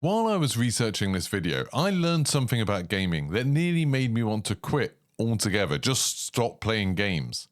While I was researching this video, I learned something about gaming that nearly made me want to quit altogether, just stop playing games.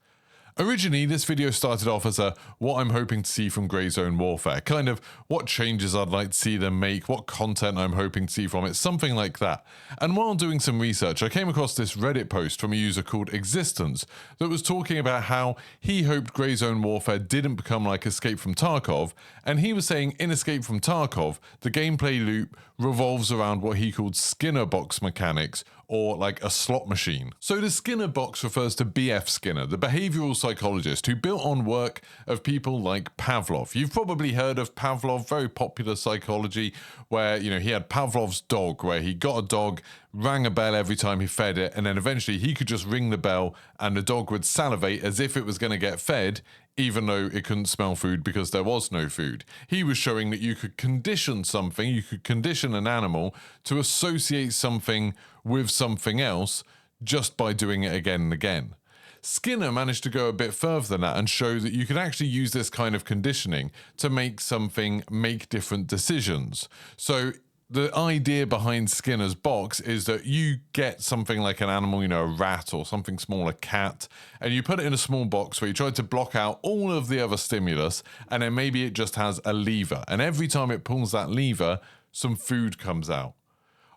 Originally, this video started off as what I'm hoping to see from Grey Zone Warfare, kind of what changes I'd like to see them make, what content I'm hoping to see from it, something like that. And while doing some research, I came across this Reddit post from a user called Existence that was talking about how he hoped Grey Zone Warfare didn't become like Escape from Tarkov, and he was saying in Escape from Tarkov, the gameplay loop revolves around what he called Skinner box mechanics, or like a slot machine. So the Skinner box refers to B.F. Skinner, the behavioral psychologist who built on work of people like Pavlov. You've probably heard of Pavlov, very popular psychology, where, he had Pavlov's dog, where he got a dog, rang a bell every time he fed it, and then eventually he could just ring the bell and the dog would salivate as if it was going to get fed, even though it couldn't smell food because there was no food. He was showing that you could condition something, you could condition an animal to associate something with something else just by doing it again and again. Skinner managed to go a bit further than that and show that you could actually use this kind of conditioning to make something make different decisions. So the idea behind Skinner's box is that you get something like an animal, a rat or something small, a cat, and you put it in a small box where you try to block out all of the other stimulus, and then maybe it just has a lever. And every time it pulls that lever, some food comes out.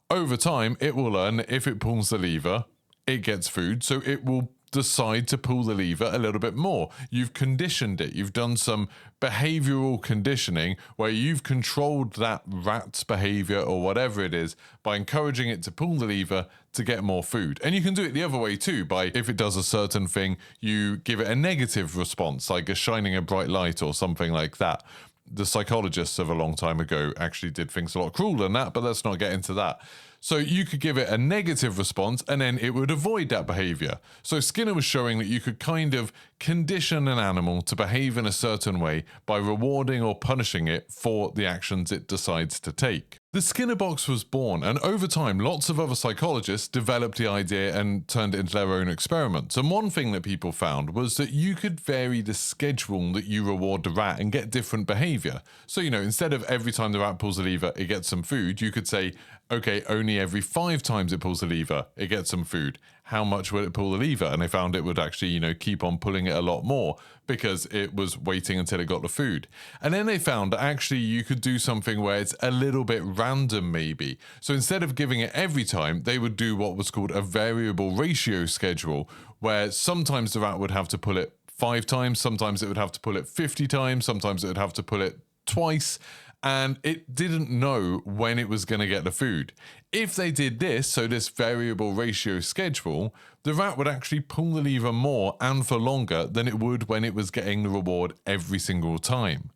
Over time, it will learn that if it pulls the lever, it gets food, so it will decide to pull the lever a little bit more. You've conditioned it. You've done some behavioral conditioning where you've controlled that rat's behavior or whatever it is by encouraging it to pull the lever to get more food. And you can do it the other way too, by if it does a certain thing, you give it a negative response, like shining a bright light or something like that. The psychologists of a long time ago actually did things a lot crueler than that, but let's not get into that. So you could give it a negative response and then it would avoid that behavior. So Skinner was showing that you could kind of condition an animal to behave in a certain way by rewarding or punishing it for the actions it decides to take. The Skinner box was born, and over time lots of other psychologists developed the idea and turned it into their own experiments. And one thing that people found was that you could vary the schedule that you reward the rat and get different behavior. So, instead of every time the rat pulls a lever, it gets some food, you could say, okay, only every 5 times it pulls the lever, it gets some food. How much will it pull the lever? And they found it would actually, keep on pulling it a lot more because it was waiting until it got the food. And then they found that actually you could do something where it's a little bit random maybe. So instead of giving it every time, they would do what was called a variable ratio schedule, where sometimes the rat would have to pull it 5 times, sometimes it would have to pull it 50 times, sometimes it would have to pull it twice, and it didn't know when it was going to get the food. If they did this, so this variable ratio schedule, the rat would actually pull the lever more and for longer than it would when it was getting the reward every single time.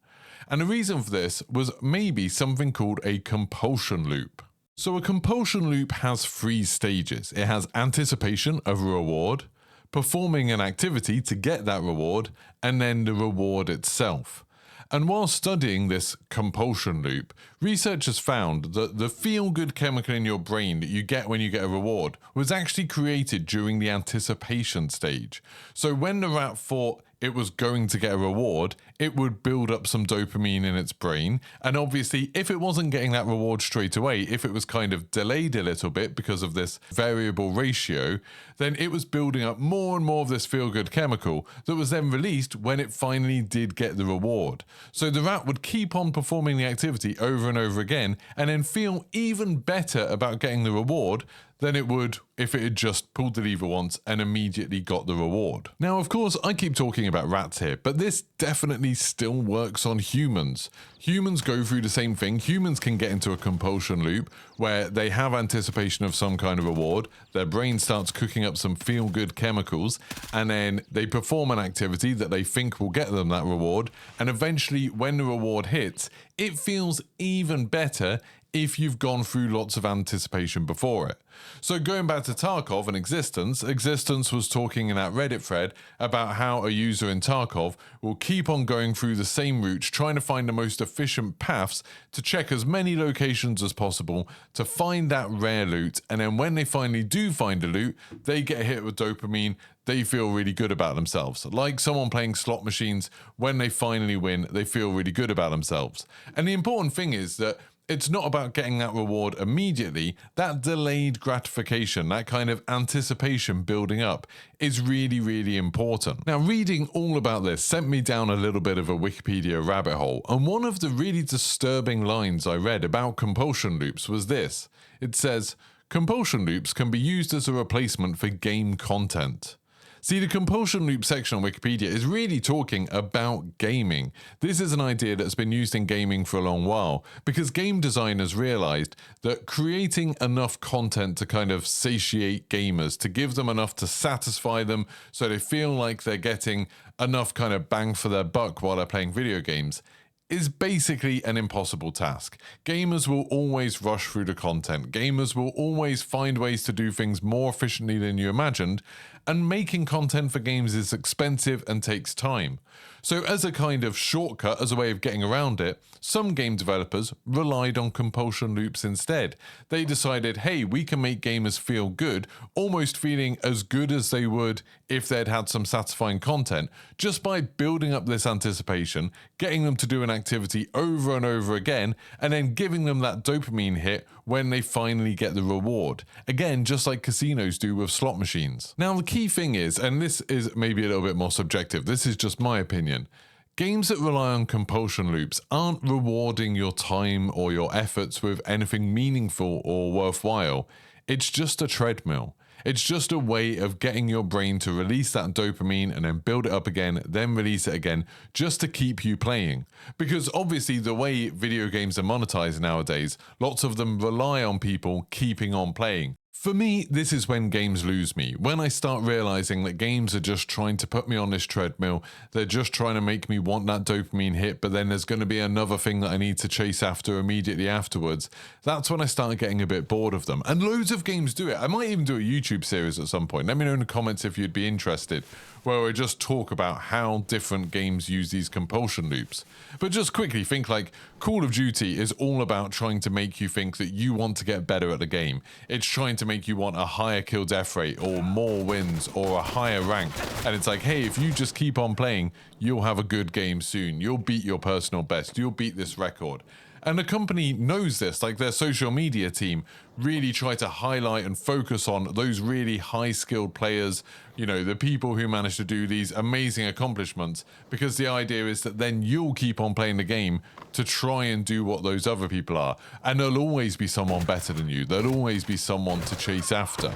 And the reason for this was maybe something called a compulsion loop. So a compulsion loop has 3 stages. It has anticipation of a reward, performing an activity to get that reward, and then the reward itself. And while studying this compulsion loop, researchers found that the feel-good chemical in your brain that you get when you get a reward was actually created during the anticipation stage. So when the rat thought it was going to get a reward, it would build up some dopamine in its brain. And obviously, if it wasn't getting that reward straight away, if it was kind of delayed a little bit because of this variable ratio, then it was building up more and more of this feel-good chemical that was then released when it finally did get the reward. So the rat would keep on performing the activity over and over again and then feel even better about getting the reward than it would if it had just pulled the lever once and immediately got the reward. Now, of course, I keep talking about rats here, but this definitely still works on humans. Humans go through the same thing. Humans can get into a compulsion loop where they have anticipation of some kind of reward, their brain starts cooking up some feel-good chemicals, and then they perform an activity that they think will get them that reward, and eventually when the reward hits, it feels even better if you've gone through lots of anticipation before it. So going back to Tarkov and Existence was talking in that Reddit thread about how a user in Tarkov will keep on going through the same routes, trying to find the most efficient paths to check as many locations as possible to find that rare loot, and then when they finally do find a loot, they get hit with dopamine, they feel really good about themselves. Like someone playing slot machines, when they finally win, they feel really good about themselves. And the important thing is that It's not about getting that reward immediately. That delayed gratification, that kind of anticipation building up is really, really important. Now, reading all about this sent me down a little bit of a Wikipedia rabbit hole, and one of the really disturbing lines I read about compulsion loops was this. It says, "Compulsion loops can be used as a replacement for game content." See, the compulsion loop section on Wikipedia is really talking about gaming. This is an idea that's been used in gaming for a long while because game designers realized that creating enough content to kind of satiate gamers, to give them enough to satisfy them so they feel like they're getting enough kind of bang for their buck while they're playing video games, is basically an impossible task. Gamers will always rush through the content. Gamers will always find ways to do things more efficiently than you imagined, and making content for games is expensive and takes time. So as a kind of shortcut, as a way of getting around it, some game developers relied on compulsion loops instead. They decided, hey, we can make gamers feel good, almost feeling as good as they would if they'd had some satisfying content, just by building up this anticipation, getting them to do an activity over and over again, and then giving them that dopamine hit when they finally get the reward. Again, just like casinos do with slot machines. Now, the key thing is, and this is maybe a little bit more subjective, this is just my opinion, games that rely on compulsion loops aren't rewarding your time or your efforts with anything meaningful or worthwhile. It's just a treadmill. It's just a way of getting your brain to release that dopamine and then build it up again, then release it again, just to keep you playing. Because obviously the way video games are monetized nowadays, lots of them rely on people keeping on playing. For me, this is when games lose me. When I start realizing that games are just trying to put me on this treadmill, they're just trying to make me want that dopamine hit, but then there's going to be another thing that I need to chase after immediately afterwards. That's when I start getting a bit bored of them. And loads of games do it. I might even do a YouTube series at some point. Let me know in the comments if you'd be interested, where I just talk about how different games use these compulsion loops. But just quickly, think like Call of Duty is all about trying to make you think that you want to get better at the game. It's trying to make you want a higher kill death rate or more wins or a higher rank. And it's like, hey, if you just keep on playing, you'll have a good game soon. You'll beat your personal best. You'll beat this record. And the company knows this, like their social media team really try to highlight and focus on those really high-skilled players, you know, the people who manage to do these amazing accomplishments, because the idea is that then you'll keep on playing the game to try and do what those other people are. And there'll always be someone better than you. There'll always be someone to chase after.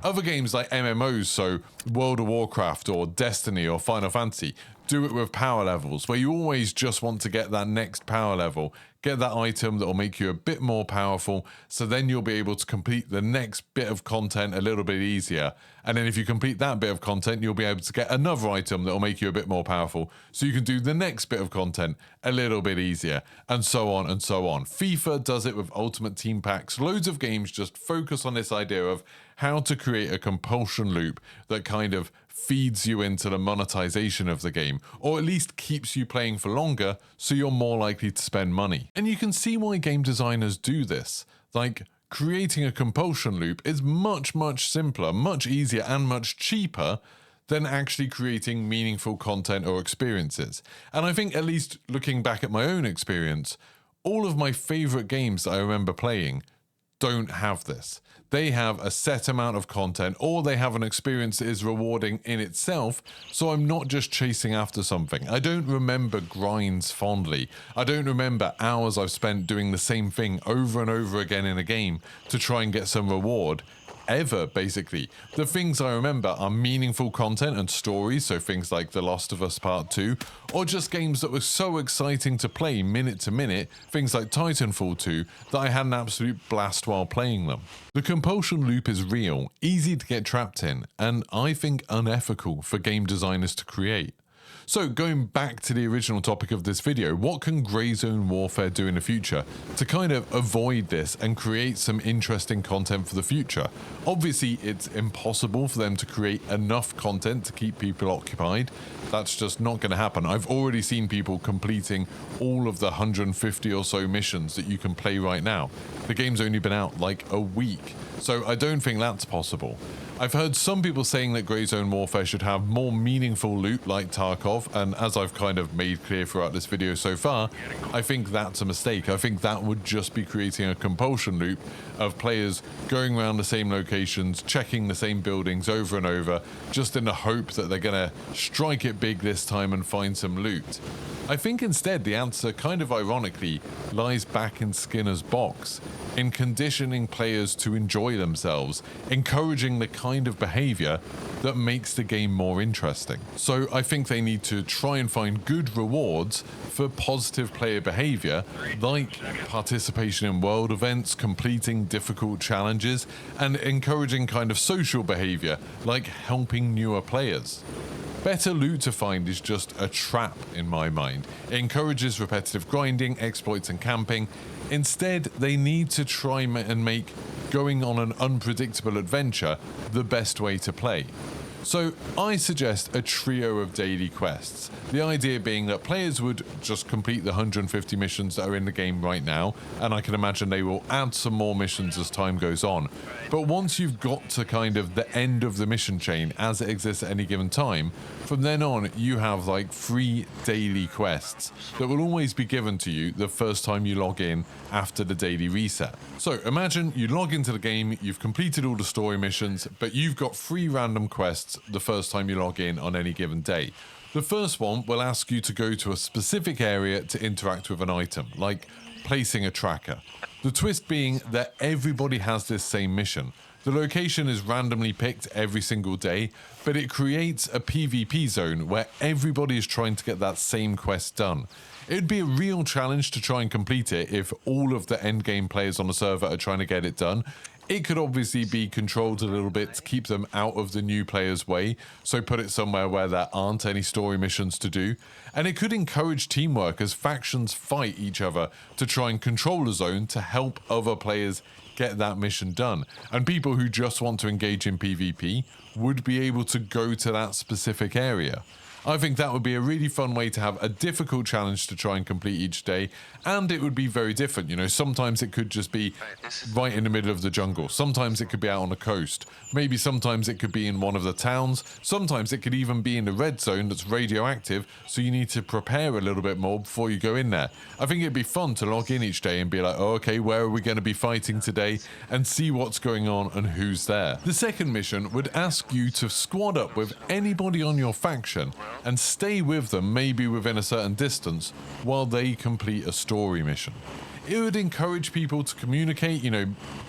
Other games like MMOs, so World of Warcraft or Destiny or Final Fantasy, do it with power levels, where you always just want to get that next power level, get that item that will make you a bit more powerful, so then you'll be able to complete the next bit of content a little bit easier. And then if you complete that bit of content, you'll be able to get another item that will make you a bit more powerful, so you can do the next bit of content a little bit easier, and so on and so on. FIFA does it with Ultimate Team Packs. Loads of games just focus on this idea of how to create a compulsion loop that kind of feeds you into the monetization of the game, or at least keeps you playing for longer so you're more likely to spend money. And you can see why game designers do this. Like, creating a compulsion loop is much, much simpler, much easier, and much cheaper than actually creating meaningful content or experiences. And I think, at least looking back at my own experience, all of my favorite games that I remember playing don't have this. They have a set amount of content, or they have an experience that is rewarding in itself, so I'm not just chasing after something. I don't remember grinds fondly. I don't remember hours I've spent doing the same thing over and over again in a game to try and get some reward. Ever, basically. The things I remember are meaningful content and stories, so things like The Last of Us Part 2, or just games that were so exciting to play minute to minute, things like Titanfall 2, that I had an absolute blast while playing them. The compulsion loop is real, easy to get trapped in, and I think unethical for game designers to create. So going back to the original topic of this video, what can Grey Zone Warfare do in the future to kind of avoid this and create some interesting content for the future? Obviously, it's impossible for them to create enough content to keep people occupied. That's just not going to happen. I've already seen people completing all of the 150 or so missions that you can play right now. The game's only been out like a week, so I don't think that's possible. I've heard some people saying that Grey Zone Warfare should have more meaningful loot like Tarkov, and as I've kind of made clear throughout this video so far, I think that's a mistake. I think that would just be creating a compulsion loop of players going around the same locations, checking the same buildings over and over, just in the hope that they're going to strike it big this time and find some loot. I think instead the answer, kind of ironically, lies back in Skinner's box, in conditioning players to enjoy themselves, encouraging the kind of behavior that makes the game more interesting. So I think they need to try and find good rewards for positive player behavior, like participation in world events, completing difficult challenges, and encouraging kind of social behavior, like helping newer players. Better loot to find is just a trap in my mind. It encourages repetitive grinding, exploits and camping. Instead, they need to try and make going on an unpredictable adventure the best way to play. So I suggest a trio of daily quests. The idea being that players would just complete the 150 missions that are in the game right now, and I can imagine they will add some more missions as time goes on. But once you've got to kind of the end of the mission chain as it exists at any given time, from then on you have like 3 daily quests that will always be given to you the first time you log in after the daily reset. So imagine you log into the game, you've completed all the story missions, but you've got 3 random quests the first time you log in on any given day. The first one will ask you to go to a specific area to interact with an item, like placing a tracker. The twist being that everybody has this same mission. The location is randomly picked every single day, but it creates a PvP zone where everybody is trying to get that same quest done. It'd be a real challenge to try and complete it if all of the endgame players on the server are trying to get it done. It could obviously be controlled a little bit to keep them out of the new players' way, so put it somewhere where there aren't any story missions to do. And it could encourage teamwork as factions fight each other to try and control a zone to help other players get that mission done. And people who just want to engage in PvP would be able to go to that specific area. I think that would be a really fun way to have a difficult challenge to try and complete each day, and it would be very different. You know, sometimes it could just be right in the middle of the jungle. Sometimes it could be out on the coast. Maybe sometimes it could be in one of the towns. Sometimes it could even be in the red zone that's radioactive, so you need to prepare a little bit more before you go in there. I think it'd be fun to log in each day and be like, oh, okay, where are we going to be fighting today, and see what's going on and who's there. The second mission would ask you to squad up with anybody on your faction and stay with them, maybe within a certain distance, while they complete a story mission. It would encourage people to communicate, you know,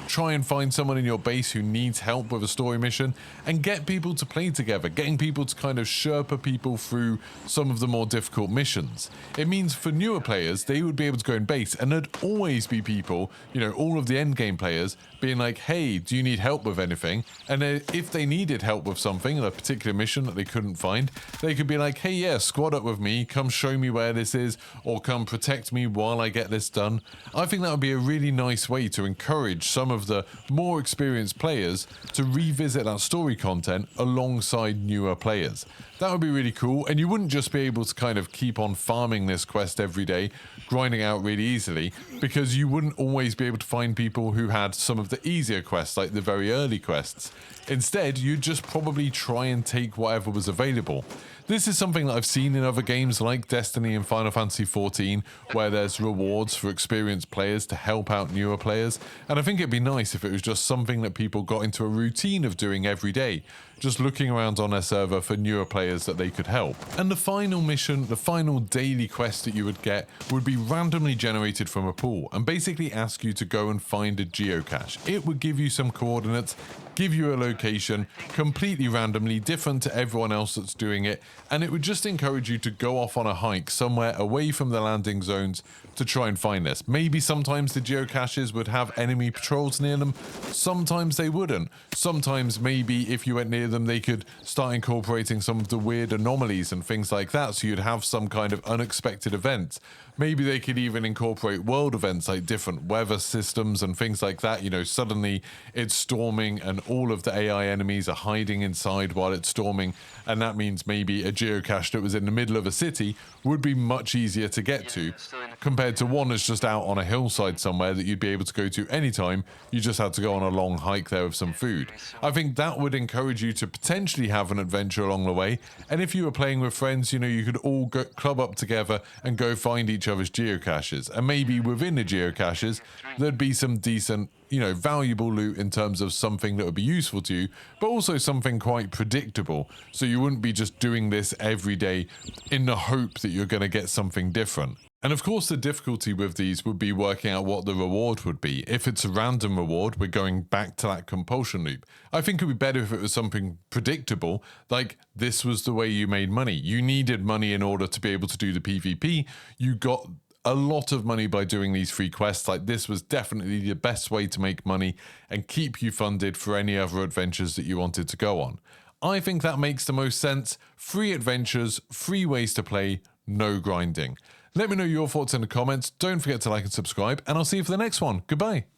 try and find someone in your base who needs help with a story mission and get people to play together, getting people to kind of Sherpa people through some of the more difficult missions. It means for newer players, they would be able to go in base and there'd always be people, you know, all of the endgame players being like, hey, do you need help with anything? And if they needed help with something, a particular mission that they couldn't find, they could be like, hey, yeah, squad up with me, come show me where this is, or come protect me while I get this done. I think that would be a really nice way to encourage some of the more experienced players to revisit that story content alongside newer players. That would be really cool, and you wouldn't just be able to kind of keep on farming this quest every day, grinding out really easily, because you wouldn't always be able to find people who had some of the easier quests, like the very early quests. Instead, you'd just probably try and take whatever was available. This is something that I've seen in other games like Destiny and Final Fantasy XIV, where there's rewards for experienced players to help out newer players, and I think it'd be nice if it was just something that people got into a routine of doing every day, just looking around on their server for newer players that they could help. And the final mission, the final daily quest that you would get, would be randomly generated from a pool and basically ask you to go and find a geocache. It would give you some coordinates, give you a location, completely randomly, different to everyone else that's doing it, and it would just encourage you to go off on a hike somewhere away from the landing zones to try and find this. Maybe sometimes the geocaches would have enemy patrols near them, sometimes they wouldn't. Sometimes maybe if you went near them they could start incorporating some of the weird anomalies and things like that, so you'd have some kind of unexpected event. Maybe they could even incorporate world events like different weather systems and things like that. You know, suddenly it's storming and all of the AI enemies are hiding inside while it's storming. And that means maybe a geocache that was in the middle of a city would be much easier to get to compared to one that's just out on a hillside somewhere that you'd be able to go to anytime. You just had to go on a long hike there with some food. I think that would encourage you to potentially have an adventure along the way. And if you were playing with friends, you know, you could all go club up together and go find each other's geocaches. And maybe within the geocaches, there'd be some decent, you know, valuable loot in terms of something that would be useful to you, but also something quite predictable. So you wouldn't be just doing this every day in the hope that you're going to get something different. And of course, the difficulty with these would be working out what the reward would be. If it's a random reward, we're going back to that compulsion loop. I think it would be better if it was something predictable, like this was the way you made money. You needed money in order to be able to do the PvP. You got a lot of money by doing these free quests. Like, this was definitely the best way to make money and keep you funded for any other adventures that you wanted to go on. I think that makes the most sense. Free adventures, free ways to play, no grinding. Let me know your thoughts in the comments. Don't forget to like and subscribe, and I'll see you for the next one. Goodbye.